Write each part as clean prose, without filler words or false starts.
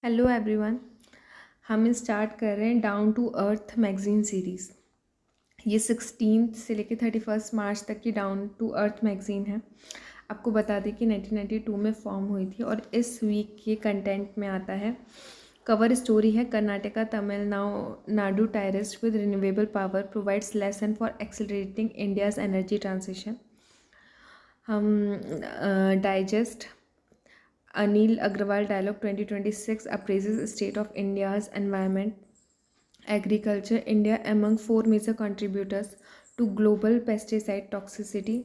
Hello everyone. हम start कर रहे हैं down to earth magazine series. ये 16 से लेकर 31 मार्च तक की डाउन टू अर्थ मैगज़ीन है। आपको बता दें कि 1992 में फॉर्म हुई थी और इस वीक के कंटेंट में आता है। कवर स्टोरी है Karnataka Tamil Nadu tryst with renewable power provides lesson for accelerating India's energy transition. हम digest Anil Agrawal Dialogue 2026 appraises state of India's environment, agriculture, India among four major contributors to global pesticide toxicity,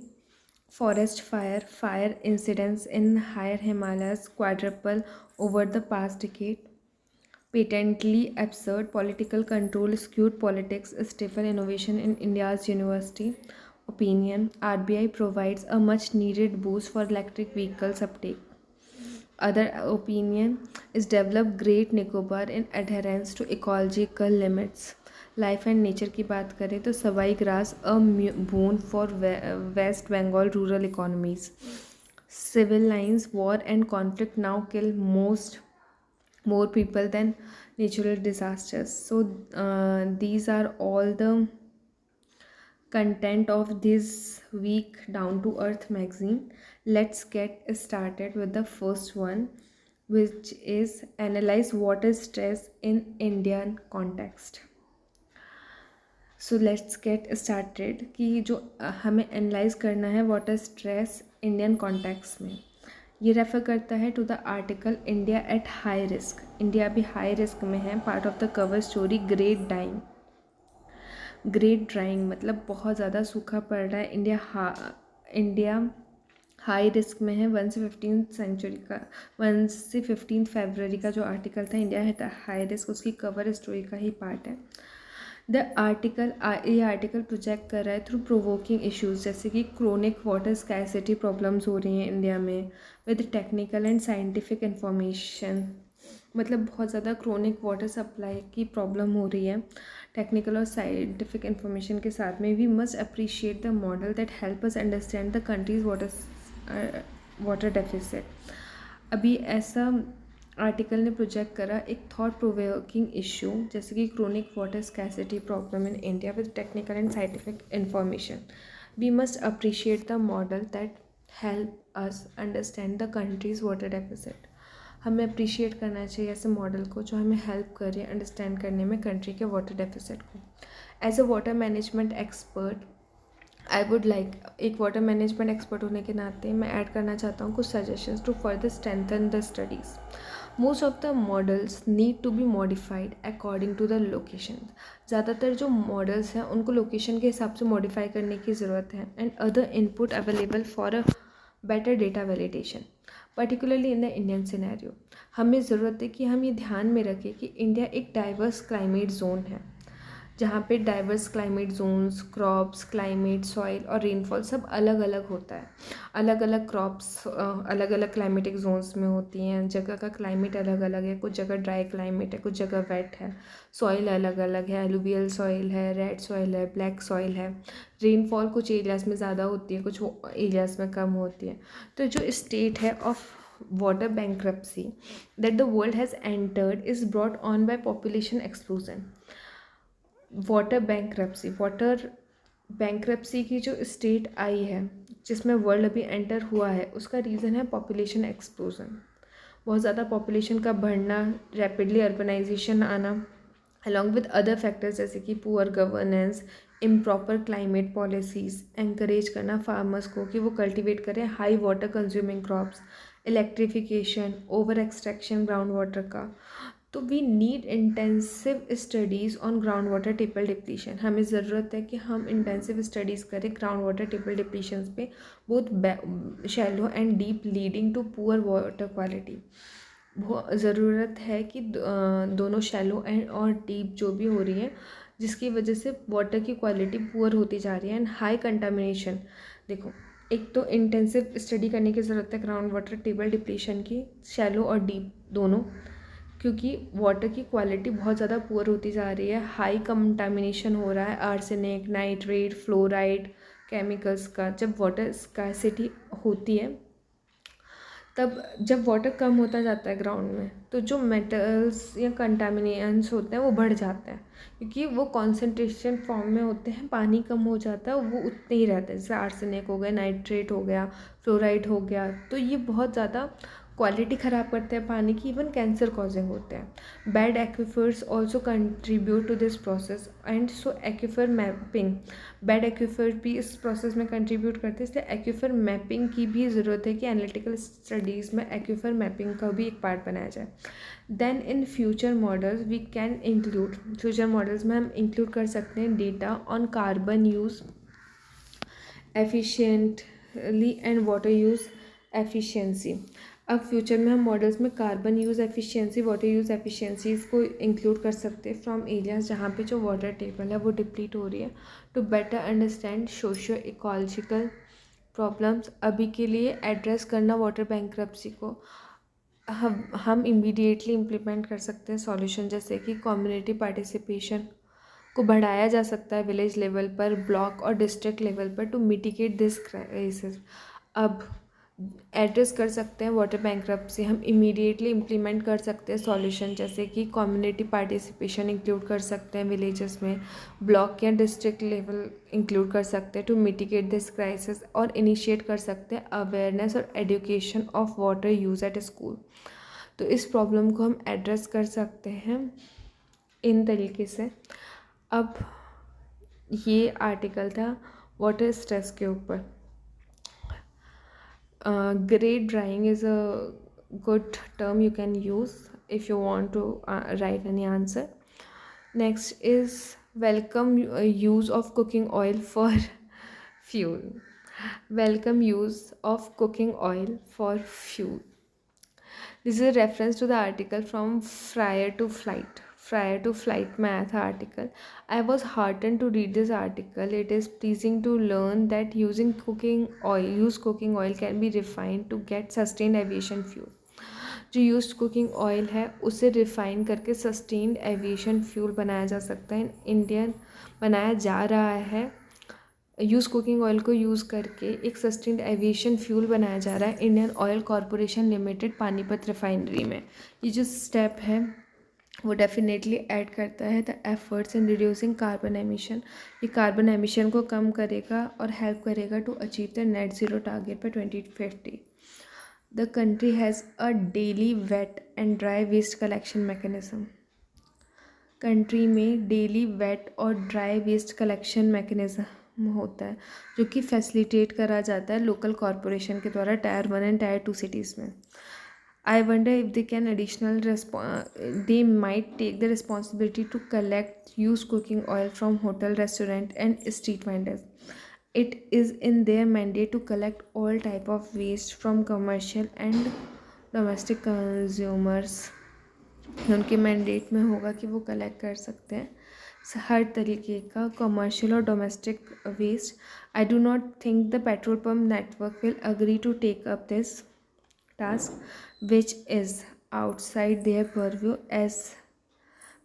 forest fire, fire incidents in higher Himalayas quadruple over the past decade, patently absurd political control, skewed politics, stifle innovation in India's university. Opinion: RBI provides a much needed boost for electric vehicles uptake. Other opinion is develop Great Nicobar in adherence to ecological limits. Life and nature की बात करें तो sabai grass a boon for West Bengal rural economies. Civil lines, war and conflict now kill more people than natural disasters. So these are all the content of this week Down to Earth magazine. Let's get started with the first one, which is analyze water stress in Indian context. So let's get started कि जो हमें analyse करना है water stress Indian context में, ये refer करता है to the article India at high risk. India भी हाई रिस्क में है. Part of the cover story great drawing मतलब बहुत ज़्यादा सूखा पड़ रहा है. इंडिया हाई रिस्क में है. 1 से 15 फरवरी का जो आर्टिकल था इंडिया है हाई रिस्क, उसकी कवर स्टोरी का ही पार्ट है. ये आर्टिकल प्रोजेक्ट कर रहा है थ्रू प्रोवोकिंग इश्यूज, जैसे कि क्रोनिक वाटर स्कैसिटी प्रॉब्लम्स हो रही हैं इंडिया में with technical and scientific information. मतलब बहुत ज़्यादा क्रोनिक वाटर सप्लाई की प्रॉब्लम हो रही है टेक्निकल और साइंटिफिक इंफॉर्मेशन के साथ में. We must appreciate the model that help us understand the country's water deficit. अभी ऐसा आर्टिकल ने प्रोजेक्ट करा एक थॉट प्रोवोकिंग इशू, जैसे कि chronic water scarcity problem in India with technical and scientific information. We must appreciate the model that help us understand the country's water deficit. हमें appreciate करना चाहिए ऐसे मॉडल को जो हमें हेल्प करे अंडरस्टैंड करने में कंट्री के वाटर डेफिसिट को. As a water management expert I would like, एक वाटर मैनेजमेंट एक्सपर्ट होने के नाते मैं ऐड करना चाहता हूँ कुछ suggestions to further strengthen the studies. Most of the models need to be modified according to the location. ज़्यादातर जो मॉडल्स हैं उनको लोकेशन के हिसाब से मॉडिफाई करने की ज़रूरत है. And other input available for a better data validation particularly in the Indian scenario. हमें ज़रूरत है कि हम ये ध्यान में रखें कि इंडिया एक डाइवर्स क्लाइमेट जोन है, जहाँ पे diverse climate zones, crops, climate, soil और रेनफॉल सब अलग अलग होता है. अलग अलग क्रॉप्स अलग अलग क्लाइमेटिक जोन्स में होती हैं. जगह का क्लाइमेट अलग अलग है. कुछ जगह ड्राई क्लाइमेट है, कुछ जगह वेट है. सॉइल अलग अलग है. एलुवियल सॉइल है, रेड सॉइल है, ब्लैक सॉइल है. रेनफॉल कुछ एरियाज़ में ज़्यादा होती है, कुछ एरियाज़ में कम होती है. तो जो स्टेट है of water bankruptcy that the world has entered is brought on by population explosion. Water bankruptcy की जो स्टेट आई है जिसमें वर्ल्ड अभी एंटर हुआ है, उसका रीज़न है पॉपुलेशन एक्सप्लोजन. बहुत ज़्यादा पॉपुलेशन का बढ़ना, रैपिडली अर्बनाइजेशन आना, अलॉन्ग विद अदर फैक्टर्स जैसे कि poor governance, improper climate policies, encourage करना फार्मर्स को कि वो कल्टिवेट करें high water consuming crops, electrification, over extraction ground water का. तो we need intensive studies on ground water table depletion. हमें ज़रूरत है कि हम इंटेंसिव स्टडीज़ करें ग्राउंड वाटर टेबल डिप्लीशंस पे, both shallow and deep leading to poor water quality. बहुत ज़रूरत है कि दोनों शैलो एंड और डीप जो भी हो रही है जिसकी वजह से वाटर की क्वालिटी पुअर होती जा रही है एंड हाई कंटामिनेशन. देखो, एक तो इंटेंसिव स्टडी करने की ज़रूरत है ग्राउंड वाटर टेबल डिप्लीशन की, शैलो और डीप दोनों, क्योंकि वाटर की क्वालिटी बहुत ज़्यादा पुअर होती जा रही है. हाई कंटामिनेशन हो रहा है आर्सेनिक, नाइट्रेट, फ्लोराइड केमिकल्स का. जब वाटर स्कार्सिटी होती है तब जब वाटर कम होता जाता है ग्राउंड में तो जो मेटल्स या कंटामिनेंट्स होते हैं वो बढ़ जाते हैं, क्योंकि वो कॉन्सेंट्रेशन फॉर्म में होते हैं, पानी कम हो जाता है, वो उतने ही रहते हैं। जैसे आर्सेनिक हो गया, नाइट्रेट हो गया, फ्लोराइड हो गया, तो ये बहुत ज़्यादा क्वालिटी ख़राब करते हैं पानी की, इवन कैंसर कॉजिंग होते हैं। Bad aquifers also contribute to this process and so aquifer mapping, bad aquifer भी इस प्रोसेस में कंट्रीब्यूट करते हैं, इसलिए एक्विफर मैपिंग की भी ज़रूरत है कि एनालिटिकल स्टडीज़ में एक्विफर मैपिंग का भी एक पार्ट बनाया जाए। Then in future models we can include, future models में हम इंक्लूड कर सकते हैं data on carbon use efficiently and water use efficiency. अब फ्यूचर में हम मॉडल्स में carbon use efficiency, water use efficiencies को इंक्लूड कर सकते हैं फ्रॉम एरियाज जहाँ पे जो वाटर टेबल है वो डिप्लीट हो रही है, to better understand socio ecological problems. अभी के लिए एड्रेस करना वाटर बैंक्रप्सी को हम इमीडिएटली इम्प्लीमेंट कर सकते हैं सॉल्यूशन, जैसे कि कम्युनिटी पार्टिसिपेशन को बढ़ाया जा सकता है विलेज लेवल पर, ब्लॉक और डिस्ट्रिक्ट लेवल पर, टू मिटिगेट दिस क्राइसिस। अब एड्रेस कर सकते हैं वाटर बैंक्रप्सी, हम इमीडिएटली इम्प्लीमेंट कर सकते हैं सॉल्यूशन, जैसे कि कम्युनिटी पार्टिसिपेशन इंक्लूड कर सकते हैं विलेजेस में, ब्लॉक या डिस्ट्रिक्ट लेवल इंक्लूड कर सकते हैं टू मिटिगेट दिस क्राइसिस, और इनिशिएट कर सकते हैं अवेयरनेस और education of water use at school. तो इस प्रॉब्लम को हम एड्रेस कर सकते हैं इन तरीके से। अब ये आर्टिकल था वाटर स्ट्रेस के ऊपर। Grade drying is a good term you can use if you want to write any answer. Next is welcome use of cooking oil for fuel. Welcome use of cooking oil for fuel. This is a reference to the article from Friar to Flight. Friar to Flight में आया था article. I was heartened to read this article. It is pleasing to learn that using cooking oil can be refined to get sustained aviation fuel. जो used cooking oil है उसे refine करके sustained aviation fuel बनाया जा सकता है। Indian बनाया जा रहा है, यूज़ कुकिंग ऑयल को यूज़ करके एक सस्टेन्ड एविएशन फ्यूल बनाया जा रहा है Indian oil corporation limited Panipat refinery में। ये जो स्टेप है वो डेफिनेटली ऐड करता है the efforts in reducing carbon emission. ये कार्बन एमिशन को कम करेगा और हेल्प करेगा to achieve the net zero target पर 2050। The country has a daily wet and dry waste collection mechanism. Country में डेली वेट और ड्राई वेस्ट कलेक्शन मैकेनिज्म होता है जो कि फैसिलिटेट करा जाता है लोकल कॉरपोरेशन के द्वारा टायर 1 एंड टायर 2 सिटीज़ में। I wonder if they can they might take the responsibility to collect used cooking oil from hotel, restaurant and street vendors. It is in their mandate to collect all type of waste from commercial and domestic consumers. उनके mandate में होगा कि वो collect कर सकते हैं हर तरीके का कमर्शियल और domestic waste. I do not think the petrol pump network will agree to take up this task which is outside their purview, as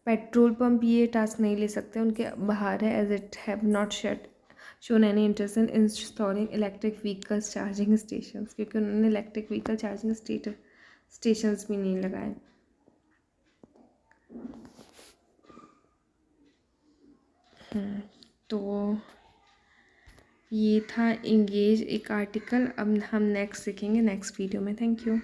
petrol pump ये टास्क नहीं ले सकते, उनके बाहर है, as it have not shown any interest in installing electric vehicles charging station, क्योंकि उन्होंने electric vehicle charging stations भी नहीं लगाए। तो ये था इंगेज एक आर्टिकल। अब हम नेक्स्ट सीखेंगे नेक्स्ट वीडियो में। Thank you.